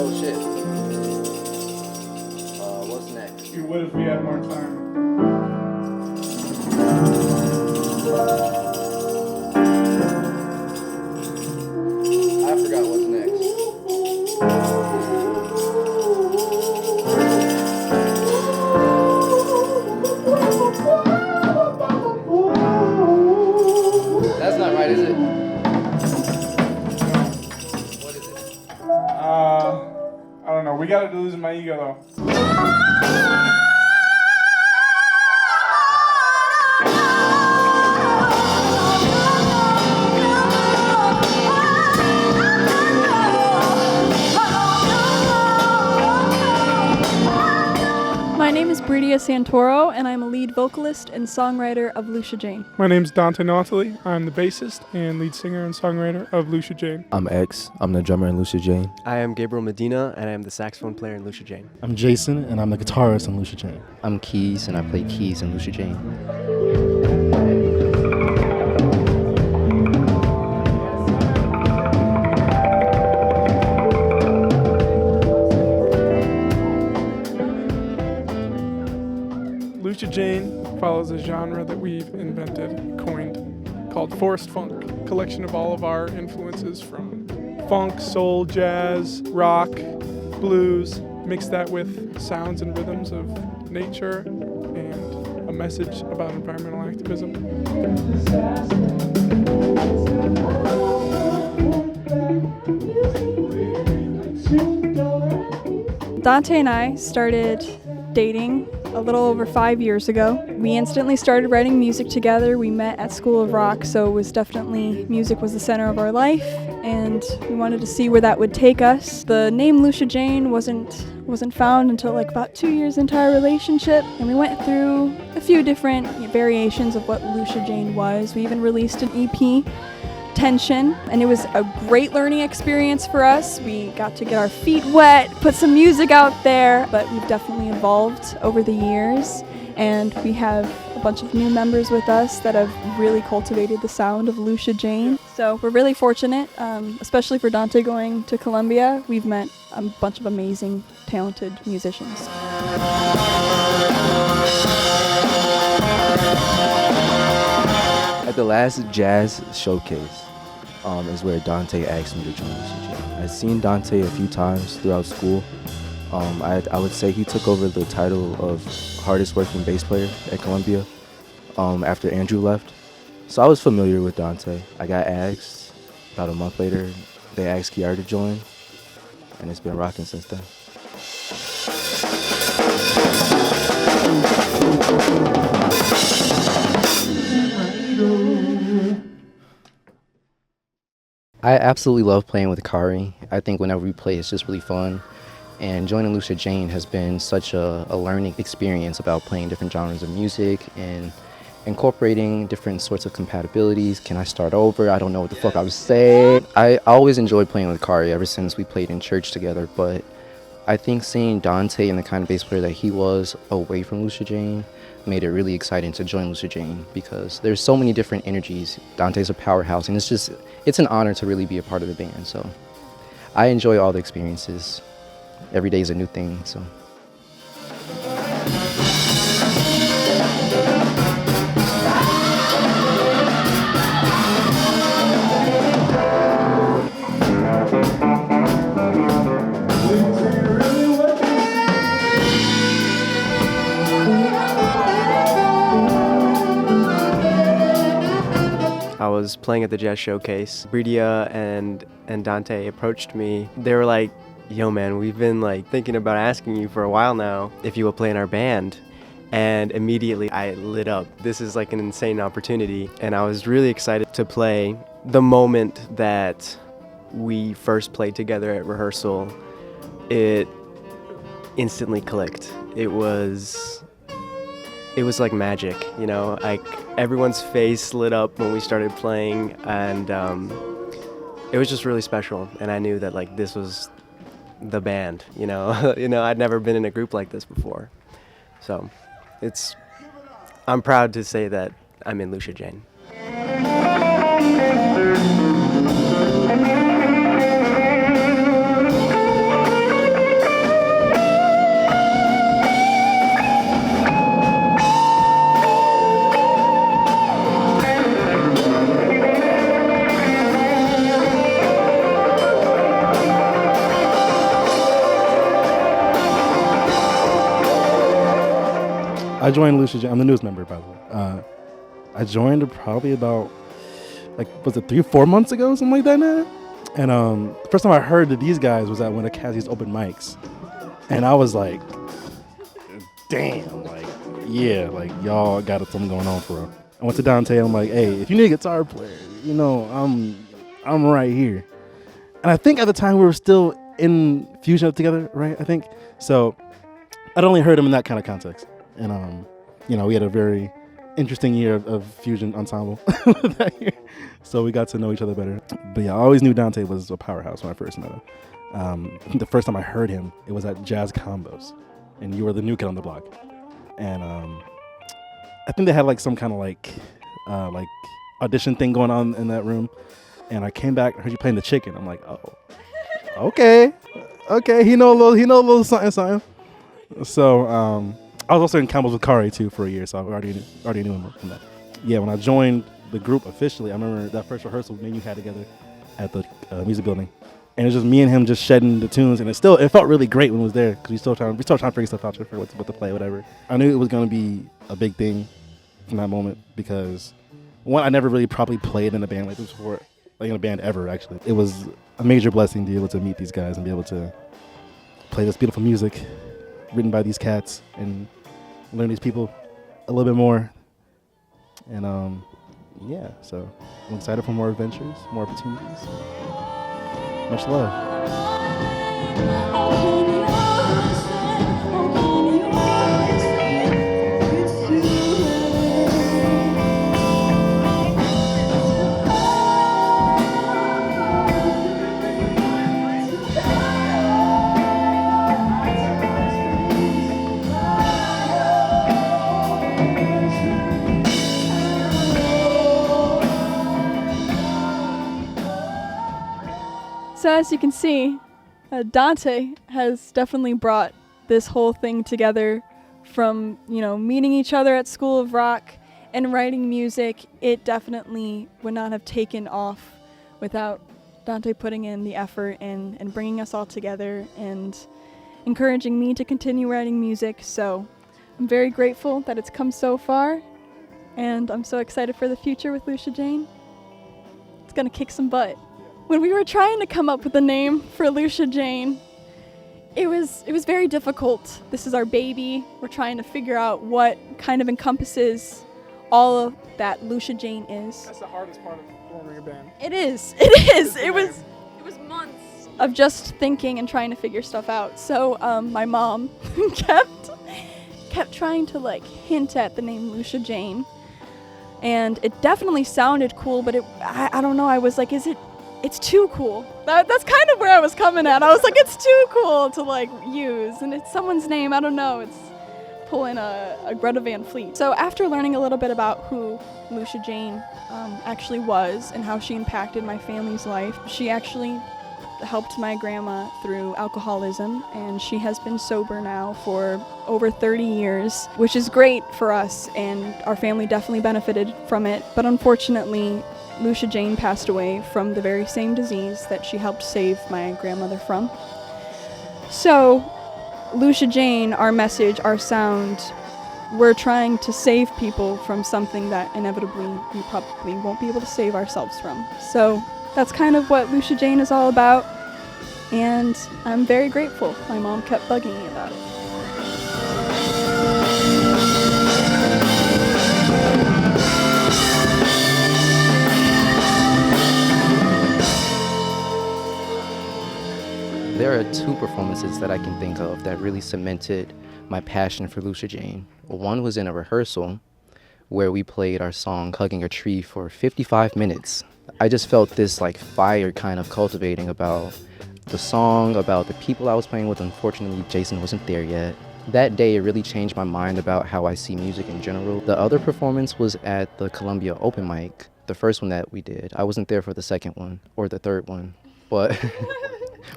Oh shit. What's next? You would if we had more time. I forgot what's next. That's not right, is it? What is it? I don't know. We gotta lose my ego though. My name is Bredia Santoro, and I'm a lead vocalist and songwriter of Luscia Jane. My name's Dante and Nottoli. I'm the bassist and lead singer and songwriter of Luscia Jane. I'm X. I'm the drummer in Luscia Jane. I am Gabriel Medina, and I am the saxophone player in Luscia Jane. I'm Jayson, and I'm the guitarist in Luscia Jane. I'm Keys, and I play keys in Luscia Jane. Luscia Jane follows a genre that we've coined, called forest funk, a collection of all of our influences from funk, soul, jazz, rock, blues, mix that with sounds and rhythms of nature and a message about environmental activism. Dante and I started dating a little over 5 years ago. We instantly started writing music together. We met at School of Rock, so it was definitely, music was the center of our life, and we wanted to see where that would take us. The name Luscia Jane wasn't found until like about 2 years into our relationship, and we went through a few different variations of what Luscia Jane was. We even released an EP, Tension, and it was a great learning experience for us. We got to get our feet wet, put some music out there, but we've definitely evolved over the years, and we have a bunch of new members with us that have really cultivated the sound of Luscia Jane. So we're really fortunate, especially for Dante going to Columbia. We've met a bunch of amazing, talented musicians. At the last jazz showcase is where Dante asked me to join Luscia Jane. I'd seen Dante a few times throughout school. I would say he took over the title of hardest working bass player at Columbia after Andrew left. So I was familiar with Dante. I got asked. About a month later, they asked Kiara to join, and it's been rocking since then. I absolutely love playing with Kari. I think whenever we play, it's just really fun. And joining Luscia Jane has been such a learning experience about playing different genres of music and incorporating different sorts of compatibilities. Can I start over? I don't know what the fuck I was saying. I always enjoyed playing with Kari ever since we played in church together, but I think seeing Dante and the kind of bass player that he was away from Luscia Jane made it really exciting to join Luscia Jane because there's so many different energies. Dante's a powerhouse, and it's an honor to really be a part of the band. So I enjoy all the experiences. Every day is a new thing, so. I was playing at the jazz showcase. Bredia and Dante approached me. They were like, yo man, we've been like thinking about asking you for a while now if you will play in our band. And immediately I lit up. This is like an insane opportunity, and I was really excited to play. The moment that we first played together at rehearsal, it instantly clicked. It was like magic, you know, like everyone's face lit up when we started playing, and it was just really special. And I knew that like this was the band, you know. I'd never been in a group like this before, so I'm proud to say that I'm in Luscia Jane. I joined Luscia Jane. I'm the newest member, by the way. I joined probably about, was it 3-4 months ago, something like that now? And the first time I heard of these guys was at one of Cassie's open mics. And I was like, damn, yeah, y'all got something going on for real. I went to Dante, and I'm like, hey, if you need a guitar player, I'm right here. And I think at the time we were still in Fusion together, right? I think. So I'd only heard him in that kind of context. And, we had a very interesting year of Fusion ensemble that year. So we got to know each other better. But yeah, I always knew Dante was a powerhouse when I first met him. I think the first time I heard him, it was at Jazz Combos. And you were the new kid on the block. And I think they had some kind of audition thing going on in that room. And I came back, I heard you playing the chicken. I'm like, oh, okay, he know a little something. So I was also in combos with Kari too for a year, so I already knew him from that. Yeah, when I joined the group officially, I remember that first rehearsal me and you had together at the music building, and it was just me and him just shedding the tunes, and it felt really great when it was there because we still trying to figure stuff out for what to play, whatever. I knew it was gonna be a big thing from that moment because one, I never really properly played in a band like this before, in a band ever actually. It was a major blessing to be able to meet these guys and be able to play this beautiful music written by these cats and learn these people a little bit more. And yeah, so I'm excited for more adventures, more opportunities. Much love. So as you can see, Dante has definitely brought this whole thing together from, meeting each other at School of Rock and writing music. It definitely would not have taken off without Dante putting in the effort and bringing us all together and encouraging me to continue writing music. So I'm very grateful that it's come so far, and I'm so excited for the future with Luscia Jane. It's gonna kick some butt. When we were trying to come up with a name for Luscia Jane, it was very difficult. This is our baby. We're trying to figure out what kind of encompasses all of that Luscia Jane is. That's the hardest part of forming a band. It is. It was months of just thinking and trying to figure stuff out. So my mom kept trying to hint at the name Luscia Jane, and it definitely sounded cool, but I don't know. I was like, it's too cool. That's kind of where I was coming at. I was like, it's too cool to use, and it's someone's name. I don't know. It's pulling a Greta Van Fleet. So after learning a little bit about who Luscia Jane actually was and how she impacted my family's life, she actually helped my grandma through alcoholism, and she has been sober now for over 30 years, which is great for us, and our family definitely benefited from it. But unfortunately, Luscia Jane passed away from the very same disease that she helped save my grandmother from. So, Luscia Jane, our message, our sound, we're trying to save people from something that inevitably we probably won't be able to save ourselves from. So, that's kind of what Luscia Jane is all about, and I'm very grateful. My mom kept bugging me about it. There are two performances that I can think of that really cemented my passion for Luscia Jane. One was in a rehearsal where we played our song Hugging a Tree for 55 minutes. I just felt this fire kind of cultivating about the song, about the people I was playing with. Unfortunately, Jayson wasn't there yet. That day, it really changed my mind about how I see music in general. The other performance was at the Columbia open mic, the first one that we did. I wasn't there for the second one or the third one, but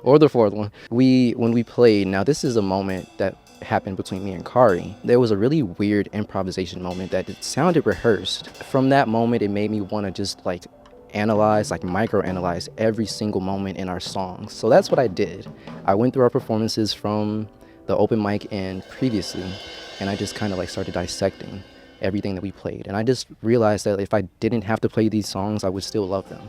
or the fourth one. When we played, now this is a moment that happened between me and Kari. There was a really weird improvisation moment that it sounded rehearsed. From that moment, it made me want to just analyze, micro-analyze every single moment in our songs. So that's what I did. I went through our performances from the open mic and previously, and I just kind of like started dissecting everything that we played. And I just realized that if I didn't have to play these songs, I would still love them.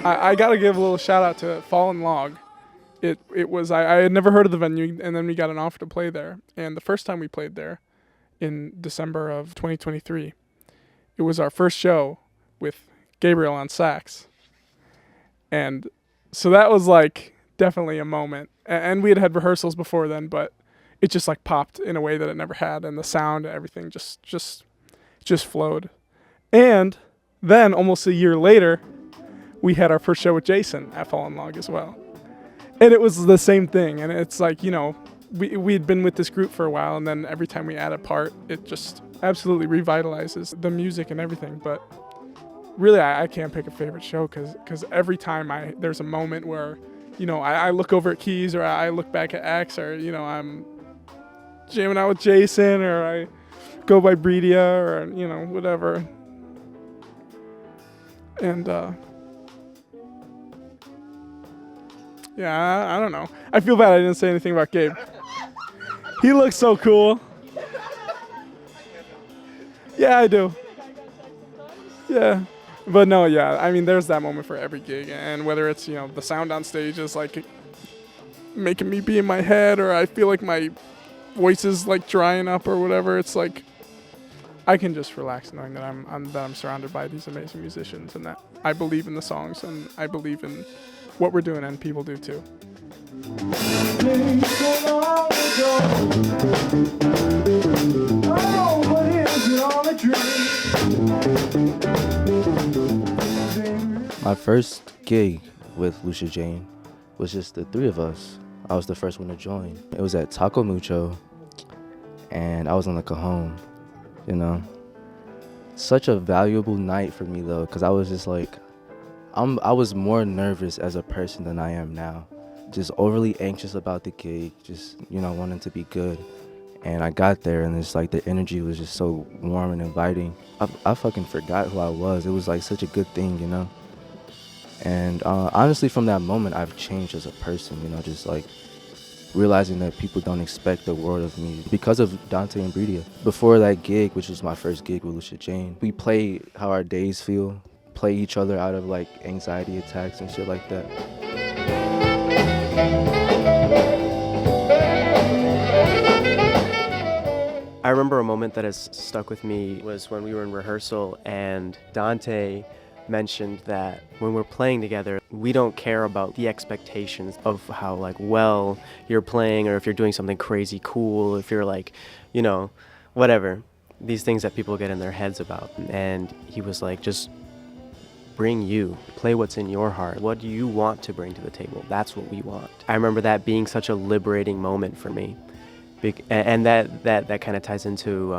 I gotta give a little shout out to Fallen Log. It was I had never heard of the venue, and then we got an offer to play there. And the first time we played there, in December of 2023, it was our first show with Gabriel on sax. And so that was like definitely a moment. And we had had rehearsals before then, but it just like popped in a way that it never had, and the sound and everything just flowed. And then almost a year later, we had our first show with Jayson at Fallen Log as well. And it was the same thing. And it's like, you know, we had been with this group for a while, and then every time we add a part, it just absolutely revitalizes the music and everything. But really, I can't pick a favorite show because every time there's a moment where, you know, I look over at keys, or I look back at X, or, you know, I'm jamming out with Jayson, or I go by Bredia, or, you know, whatever. And, yeah, I don't know. I feel bad I didn't say anything about Gabe. He looks so cool. Yeah, I do. Yeah. But no, yeah, I mean, there's that moment for every gig. And whether it's, you know, the sound on stage is like making me be in my head, or I feel like my voice is like drying up or whatever, it's like I can just relax knowing that I'm surrounded by these amazing musicians, and that I believe in the songs, and I believe in what we're doing, and people do too. My first gig with Luscia Jane was just the three of us. I was the first one to join. It was at Taco Mucho, and I was on the cajon, you know. Such a valuable night for me though, because I was just like, I was more nervous as a person than I am now. Just overly anxious about the gig, just, you know, wanting to be good. And I got there, and it's like the energy was just so warm and inviting. I fucking forgot who I was. It was like such a good thing, you know. And honestly, from that moment, I've changed as a person, you know, just like realizing that people don't expect the world of me because of Dante and Bredia. Before that gig, which was my first gig with Luscia Jane, we play how our days feel, play each other out of like anxiety attacks and shit like that. I remember a moment that has stuck with me was when we were in rehearsal, and Dante mentioned that when we're playing together, we don't care about the expectations of how like well you're playing, or if you're doing something crazy cool, if you're like, you know, whatever, these things that people get in their heads about. And he was like, just bring you, play what's in your heart. What do you want to bring to the table? That's what we want. I remember that being such a liberating moment for me. And that kind of ties into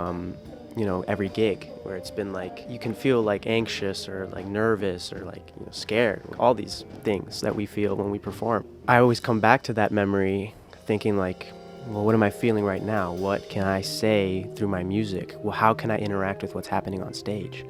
you know, every gig where it's been like, you can feel like anxious or like nervous or like, you know, scared, all these things that we feel when we perform. I always come back to that memory thinking like, well, what am I feeling right now? What can I say through my music? Well, how can I interact with what's happening on stage?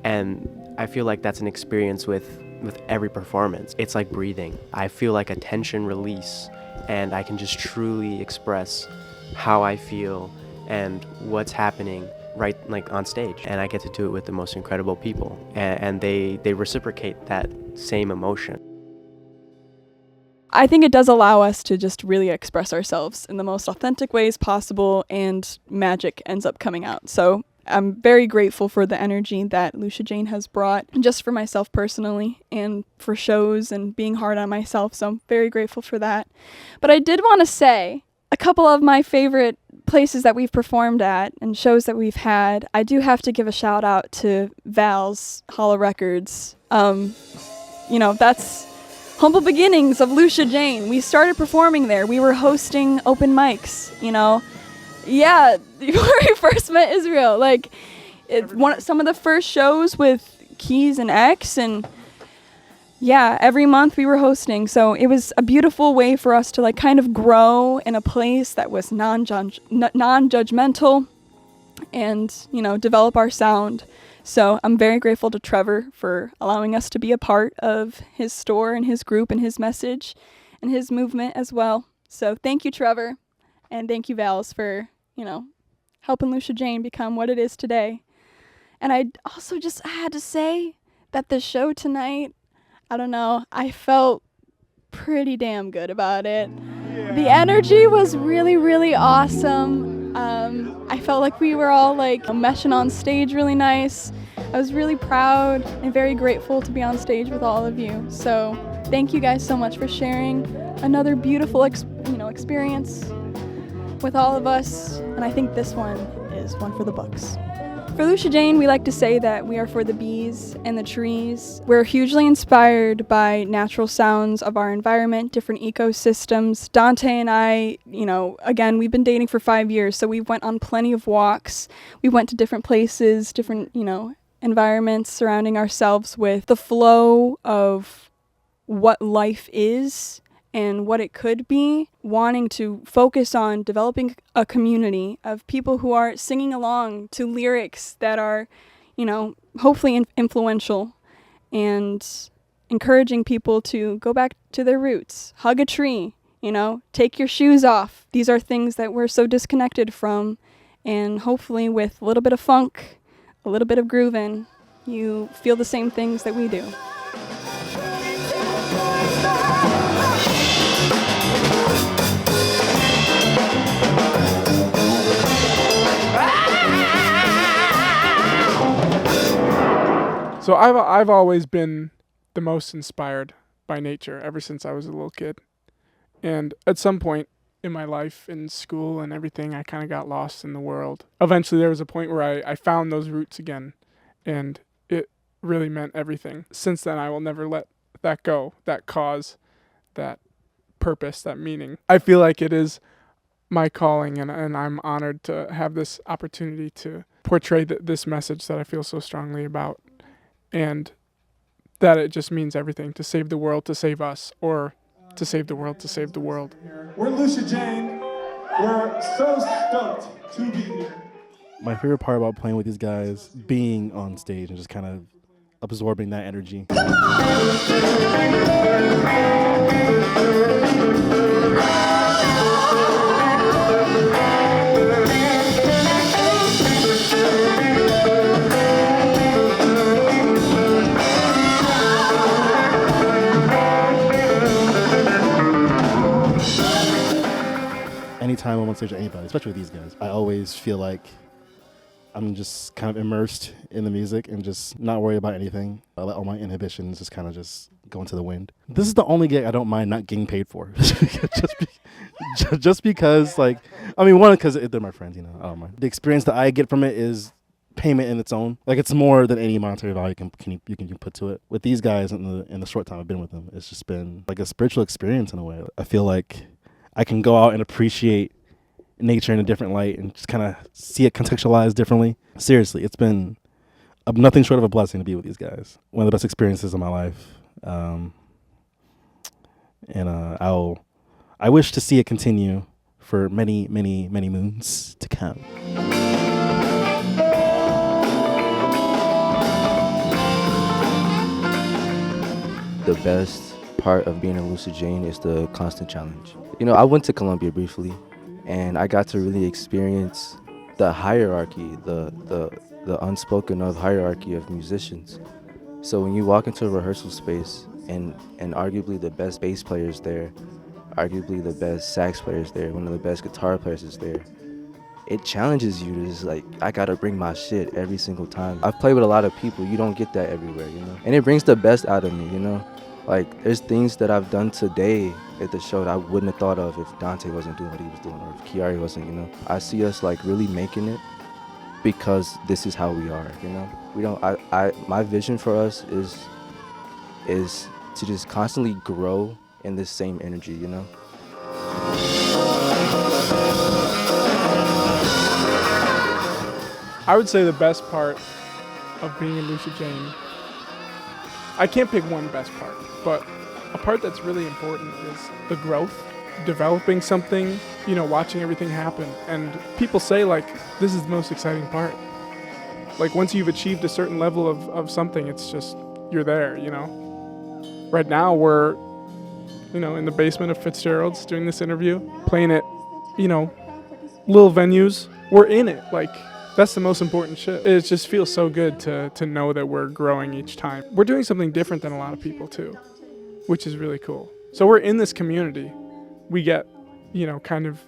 And I feel like that's an experience with every performance. It's like breathing. I feel like a tension release, and I can just truly express how I feel and what's happening right like on stage, and I get to do it with the most incredible people, and they reciprocate that same emotion. I think it does allow us to just really express ourselves in the most authentic ways possible, and magic ends up coming out. So I'm very grateful for the energy that Luscia Jane has brought, just for myself personally and for shows and being hard on myself. So I'm very grateful for that. But I did want to say a couple of my favorite places that we've performed at and shows that we've had, I do have to give a shout out to Val's Halla Records. That's humble beginnings of Luscia Jane. We started performing there. We were hosting open mics, Yeah, where we first met Israel. Like, some of the first shows with Keys and X, and yeah, every month we were hosting. So it was a beautiful way for us to like kind of grow in a place that was non-judgmental and, develop our sound. So I'm very grateful to Trevor for allowing us to be a part of his store and his group and his message and his movement as well. So thank you, Trevor, and thank you, Vals, for, helping Luscia Jane become what it is today. And I had to say that the show tonight, I don't know, I felt pretty damn good about it. Yeah. The energy was really, really awesome. I felt like we were all like meshing on stage really nice. I was really proud and very grateful to be on stage with all of you. So thank you guys so much for sharing another beautiful experience with all of us. And I think this one is one for the books. For Luscia Jane, we like to say that we are for the bees and the trees. We're hugely inspired by natural sounds of our environment, different ecosystems. Dante and I, again, we've been dating for 5 years, so we went on plenty of walks. We went to different places, different, environments, surrounding ourselves with the flow of what life is and what it could be, wanting to focus on developing a community of people who are singing along to lyrics that are, hopefully influential, and encouraging people to go back to their roots, hug a tree, take your shoes off. These are things that we're so disconnected from, and hopefully with a little bit of funk, a little bit of grooving, you feel the same things that we do. So I've always been the most inspired by nature ever since I was a little kid. And at some point in my life, in school and everything, I kind of got lost in the world. Eventually there was a point where I found those roots again, and it really meant everything. Since then, I will never let that go, that cause, that purpose, that meaning. I feel like it is my calling, and I'm honored to have this opportunity to portray this message that I feel so strongly about. And that it just means everything, to save the world, to save us, or to save the world, to save the world. We're Luscia Jane. We're so stoked to be here. My favorite part about playing with these guys, being on stage and just kind of absorbing that energy. Anytime I'm on stage with anybody, especially with these guys, I always feel like I'm just kind of immersed in the music and just not worry about anything. I let all my inhibitions just kind of just go into the wind. This is the only gig I don't mind not getting paid for. just because, like, I mean, one, because they're my friends, I don't mind. The experience that I get from it is payment in its own. Like, it's more than any monetary value you can put to it. With these guys in the short time I've been with them, it's just been like a spiritual experience in a way. I feel like I can go out and appreciate nature in a different light and just kind of see it contextualized differently. Seriously, it's been nothing short of a blessing to be with these guys. One of the best experiences of my life. I wish to see it continue for many, many, many moons to come. The best part of being in Luscia Jane is the constant challenge. I went to Columbia briefly, and I got to really experience the hierarchy, the unspoken of hierarchy of musicians. So when you walk into a rehearsal space and arguably the best bass player's there, arguably the best sax player's there, one of the best guitar players is there, it challenges you to just like, I gotta bring my shit every single time. I've played with a lot of people, you don't get that everywhere, And it brings the best out of me, Like, there's things that I've done today at the show that I wouldn't have thought of if Dante wasn't doing what he was doing, or if Kiari wasn't, you know. I see us, like, really making it because this is how we are, you know. We don't, my vision for us is to just constantly grow in this same energy, you know. I would say the best part of being in Luscia Jane, I can't pick one best part, but a part that's really important is the growth, developing something, you know, watching everything happen. And people say, like, this is the most exciting part. Like, once you've achieved a certain level of something, it's just, you're there, you know. Right now, we're, you know, in the basement of Fitzgerald's doing this interview, playing at, you know, little venues. We're in it, like, that's the most important shit. It just feels so good to know that we're growing each time. We're doing something different than a lot of people too, which is really cool. So we're in this community. We get, you know, kind of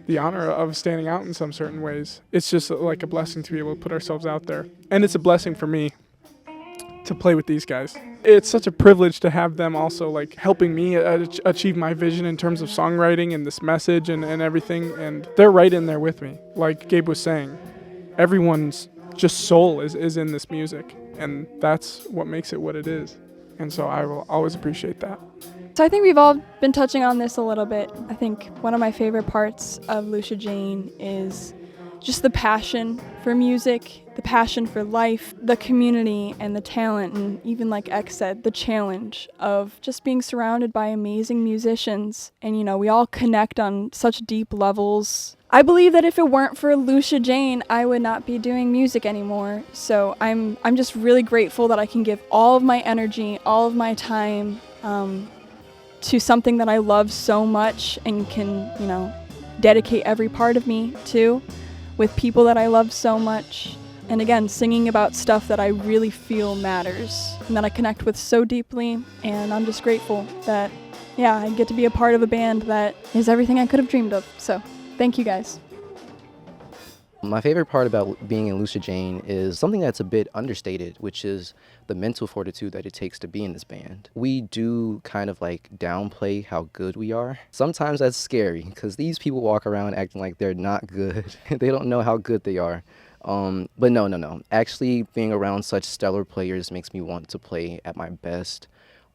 the honor of standing out in some certain ways. It's just like a blessing to be able to put ourselves out there. And it's a blessing for me to play with these guys. It's such a privilege to have them also like helping me achieve my vision in terms of songwriting and this message and everything. And they're right in there with me. Like Gabe was saying, everyone's just soul is in this music, and that's what makes it what it is. And so I will always appreciate that. So I think we've all been touching on this a little bit. I think one of my favorite parts of Luscia Jane is just the passion for music, the passion for life, the community and the talent, and even like X said, the challenge of just being surrounded by amazing musicians. And you know, we all connect on such deep levels. I believe that if it weren't for Luscia Jane, I would not be doing music anymore. So I'm just really grateful that I can give all of my energy, all of my time to something that I love so much and can, you know, dedicate every part of me to, with people that I love so much. And again, singing about stuff that I really feel matters and that I connect with so deeply. And I'm just grateful that, yeah, I get to be a part of a band that is everything I could have dreamed of. So thank you guys. My favorite part about being in Luscia Jane is something that's a bit understated, which is the mental fortitude that it takes to be in this band. We do kind of like downplay how good we are. Sometimes that's scary because these people walk around acting like they're not good. They don't know how good they are. But no. Actually, being around such stellar players makes me want to play at my best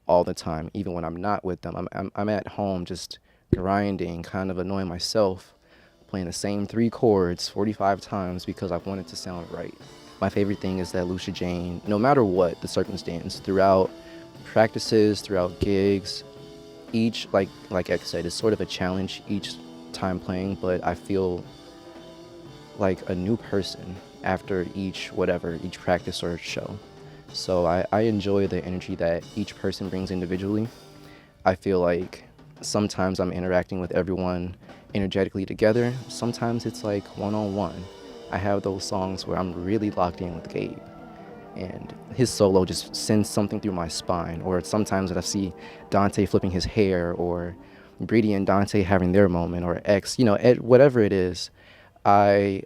all the time, even when I'm not with them. I'm at home just grinding, kind of annoying myself, playing the same 3 chords 45 times because I want it to sound right. My favorite thing is that Luscia Jane, no matter what the circumstance, throughout practices, throughout gigs, each, like X said, is sort of a challenge each time playing, but I feel like a new person after each practice or show. So I enjoy the energy that each person brings individually. I feel like sometimes I'm interacting with everyone energetically together. Sometimes it's like one-on-one. I have those songs where I'm really locked in with Gabe, and his solo just sends something through my spine. Or sometimes that I see Dante flipping his hair, or Bredia and Dante having their moment, or X, you know, whatever it is, I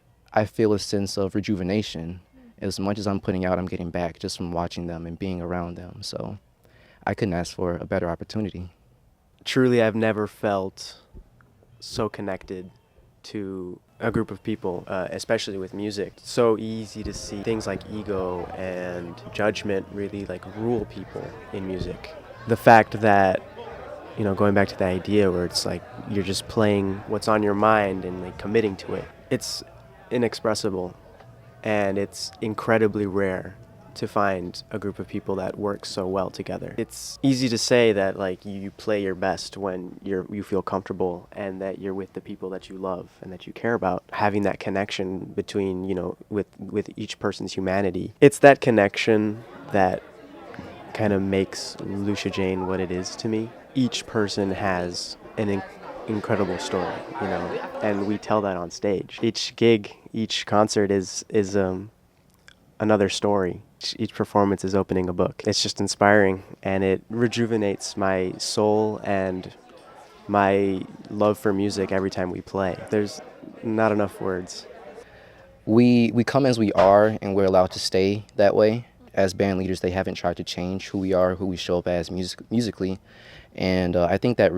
feel a sense of rejuvenation. As much as I'm putting out, I'm getting back just from watching them and being around them. So I couldn't ask for a better opportunity. Truly, I've never felt so connected to a group of people, especially with music. So easy to see things like ego and judgment really like rule people in music. The fact that, you know, going back to the idea where it's like you're just playing what's on your mind and like committing to it, it's inexpressible, and it's incredibly rare to find a group of people that work so well together. It's easy to say that like you play your best when you feel comfortable and that you're with the people that you love and that you care about. Having that connection between, you know, with each person's humanity. It's that connection that kind of makes Luscia Jane what it is to me. Each person has an incredible story, you know, and we tell that on stage. Each gig, each concert is another story. Each performance is opening a book. It's just inspiring, and it rejuvenates my soul and my love for music every time we play. There's not enough words. We come as we are, and we're allowed to stay that way. as band leaders, they haven't tried to change who we are, who we show up as musically. And I think that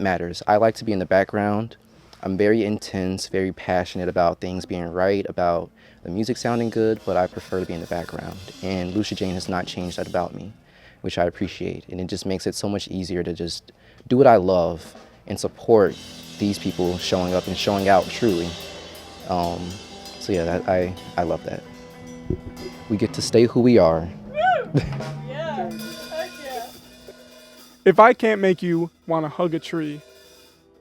matters. I like to be in the background. I'm very intense, very passionate about things being right, about the music sounding good, but I prefer to be in the background. And Luscia Jane has not changed that about me, which I appreciate. And it just makes it so much easier to just do what I love and support these people showing up and showing out truly. So yeah, I love that. We get to stay who we are. Yeah. Heck yeah. If I can't make you want to hug a tree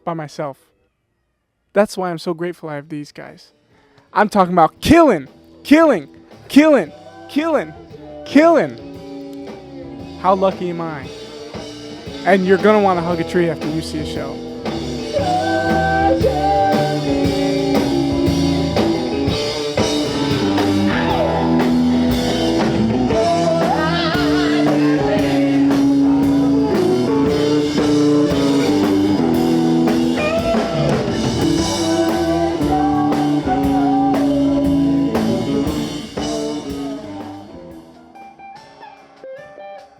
by myself, that's why I'm so grateful I have these guys. I'm talking about killing. How lucky am I? And you're going to want to hug a tree after you see a show.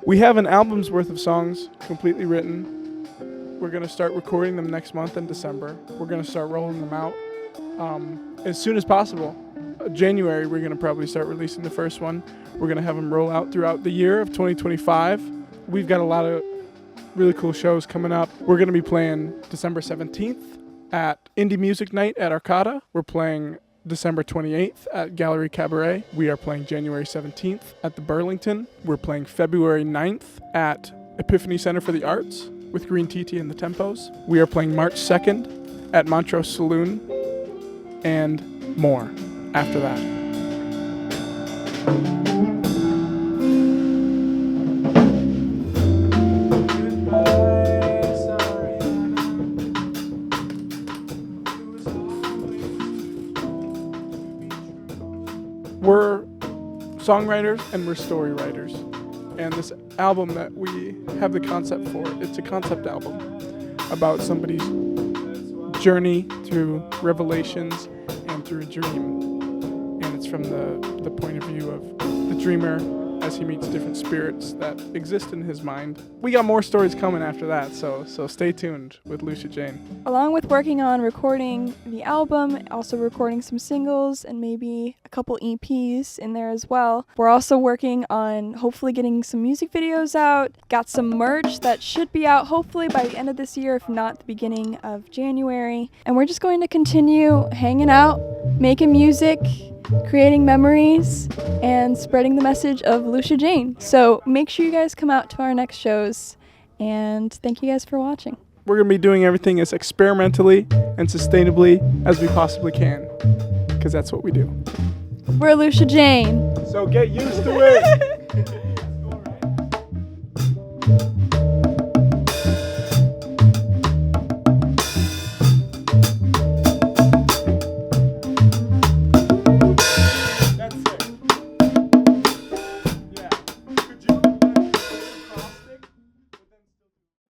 We have an album's worth of songs completely written. We're going to start recording them next month in December. We're going to start rolling them out as soon as possible. January, we're going to probably start releasing the first one. We're going to have them roll out throughout the year of 2025. We've got a lot of really cool shows coming up. We're going to be playing December 17th at Indie Music Night at Arcada. We're playing December 28th at Gallery Cabaret. We are playing January 17th at the Burlington. We're playing February 9th at Epiphany Center for the Arts with Green Titi and the Tempos. We are playing March 2nd at Montrose Saloon, and more after that. We're songwriters and we're story writers. And this album that we have the concept for, it's a concept album about somebody's journey through revelations and through a dream. And it's from the point of view of the dreamer as he meets different spirits that exist in his mind. We got more stories coming after that, so stay tuned with Luscia Jane. Along with working on recording the album, also recording some singles and maybe a couple EPs in there as well. We're also working on hopefully getting some music videos out. Got some merch that should be out hopefully by the end of this year, if not the beginning of January. And we're just going to continue hanging out, making music, creating memories, and spreading the message of Luscia Jane. So make sure you guys come out to our next shows, and thank you guys for watching. We're going to be doing everything as experimentally and sustainably as we possibly can, because that's what we do. We're Luscia Jane. So get used to it.